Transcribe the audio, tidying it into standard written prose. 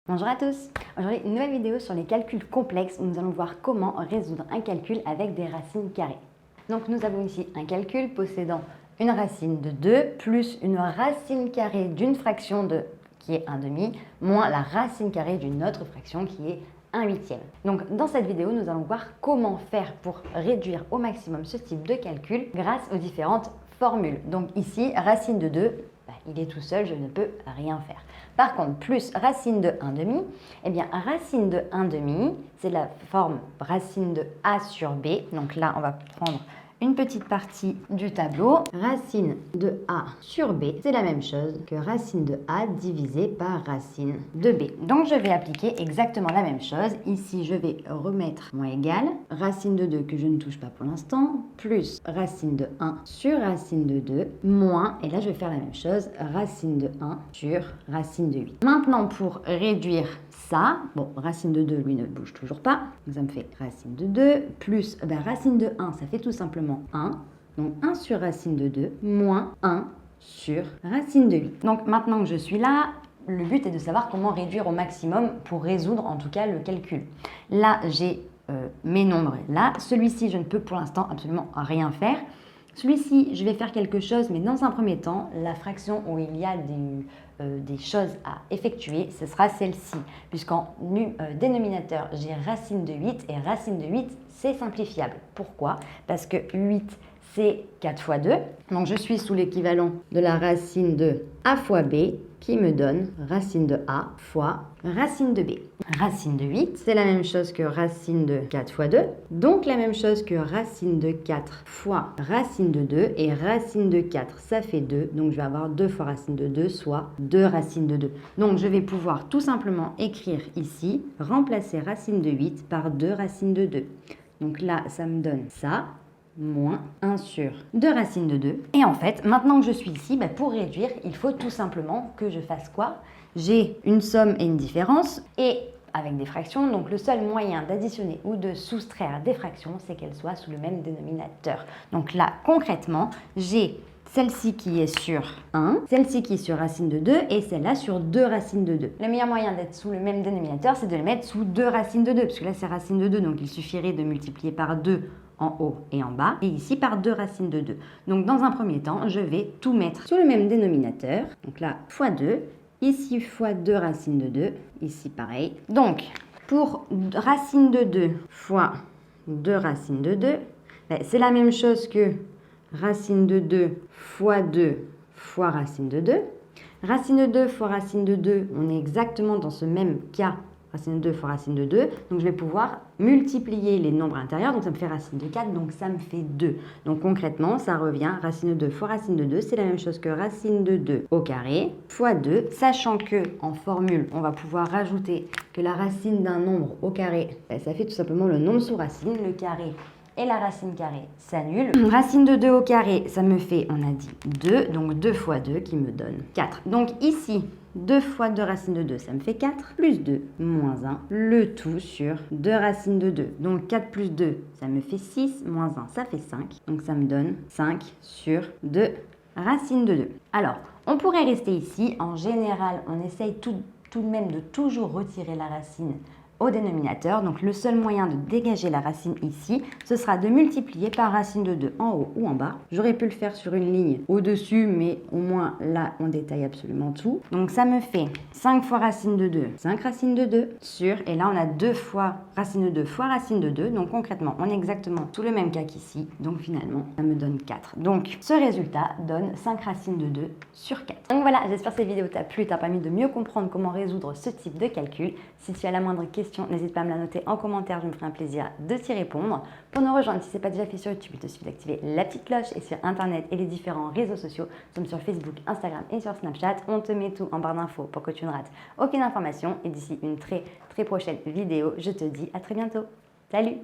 Bonjour à tous. Aujourd'hui, une nouvelle vidéo sur les calculs complexes où nous allons voir comment résoudre un calcul avec des racines carrées. Donc nous avons ici un calcul possédant une racine de 2 plus une racine carrée d'une fraction de qui est 1 demi moins la racine carrée d'une autre fraction qui est 1 huitième. Donc dans cette vidéo, nous allons voir comment faire pour réduire au maximum ce type de calcul grâce aux différentes formules. Donc ici, racine de 2, il est tout seul, je ne peux rien faire. Par contre, plus racine de 1 demi, eh bien racine de 1 demi, c'est la forme racine de a sur b. Donc là, on va prendre une petite partie du tableau. Racine de a sur b, c'est la même chose que racine de a divisé par racine de b. Donc je vais appliquer exactement la même chose. Ici, je vais remettre moins égal, racine de 2 que je ne touche pas pour l'instant, plus racine de 1 sur racine de 2, moins, et là je vais faire la même chose, racine de 1 sur racine de 8. Maintenant, pour réduire ça, bon, racine de 2, lui, ne bouge toujours pas. Donc ça me fait racine de 2 plus racine de 1, ça fait tout simplement 1. Donc 1 sur racine de 2 moins 1 sur racine de 8. Donc maintenant que je suis là, le but est de savoir comment réduire au maximum pour résoudre en tout cas le calcul. Là, j'ai mes nombres là. Celui-ci, je ne peux pour l'instant absolument rien faire. Celui-ci, je vais faire quelque chose, mais dans un premier temps, la fraction où il y a des choses à effectuer, ce sera celle-ci. Puisqu'en dénominateur, j'ai racine de 8 et racine de 8, c'est simplifiable. Pourquoi? Parce que 8, c'est 4 fois 2. Donc, je suis sous l'équivalent de la racine de a fois b qui me donne racine de a fois racine de b. Racine de 8, c'est la même chose que racine de 4 fois 2. Donc, la même chose que racine de 4 fois racine de 2. Et racine de 4, ça fait 2. Donc, je vais avoir 2 fois racine de 2, soit 2 racines de 2. Donc, je vais pouvoir tout simplement écrire ici, remplacer racine de 8 par 2 racines de 2. Donc là, ça me donne ça, moins 1 sur 2 racines de 2. Et en fait, maintenant que je suis ici, pour réduire, il faut tout simplement que je fasse quoi? J'ai une somme et une différence, et avec des fractions, donc le seul moyen d'additionner ou de soustraire des fractions, c'est qu'elles soient sous le même dénominateur. Donc là, concrètement, j'ai celle-ci qui est sur 1, celle-ci qui est sur racine de 2 et celle-là sur 2 racines de 2. Le meilleur moyen d'être sous le même dénominateur, c'est de les mettre sous 2 racines de 2, parce que là, c'est racine de 2, donc il suffirait de multiplier par 2 en haut et en bas, et ici par 2 racines de 2. Donc dans un premier temps, je vais tout mettre sous le même dénominateur. Donc là, fois 2, ici fois 2 racines de 2, ici pareil. Donc, pour racine de 2 fois 2 racines de 2, c'est la même chose que racine de 2 fois 2 fois racine de 2. Racine de 2 fois racine de 2, on est exactement dans ce même cas, racine de 2 fois racine de 2. Donc, je vais pouvoir multiplier les nombres intérieurs. Donc, ça me fait racine de 4, donc ça me fait 2. Donc, concrètement, ça revient racine de 2 fois racine de 2. C'est la même chose que racine de 2 au carré fois 2. Sachant que en formule, on va pouvoir rajouter que la racine d'un nombre au carré, ça fait tout simplement le nombre sous racine. Le carré et la racine carrée s'annule. Racine de 2 au carré, ça me fait, on a dit 2, donc 2 fois 2 qui me donne 4. Donc ici, 2 fois 2 racines de 2, ça me fait 4, plus 2, moins 1, le tout sur 2 racines de 2. Donc 4 plus 2, ça me fait 6, moins 1, ça fait 5. Donc ça me donne 5 sur 2 racines de 2. Alors, on pourrait rester ici. En général, on essaye tout de même de toujours retirer la racine au dénominateur. Donc le seul moyen de dégager la racine ici, ce sera de multiplier par racine de 2 en haut ou en bas. J'aurais pu le faire sur une ligne au-dessus, mais au moins là, on détaille absolument tout. Donc ça me fait 5 fois racine de 2, 5 racines de 2 sur, et là on a 2 fois racine de 2 fois racine de 2. Donc concrètement, on est exactement tout le même cas qu'ici. Donc finalement, ça me donne 4. Donc ce résultat donne 5 racines de 2 sur 4. Donc voilà, j'espère que cette vidéo t'a plu, t'a permis de mieux comprendre comment résoudre ce type de calcul. Si tu as la moindre question, n'hésite pas à me la noter en commentaire, je me ferai un plaisir de t'y répondre. Pour nous rejoindre, si ce n'est pas déjà fait sur YouTube, il te suffit d'activer la petite cloche, et sur Internet et les différents réseaux sociaux, nous sommes sur Facebook, Instagram et sur Snapchat. On te met tout en barre d'infos pour que tu ne rates aucune information. Et d'ici une très prochaine vidéo, je te dis à très bientôt. Salut!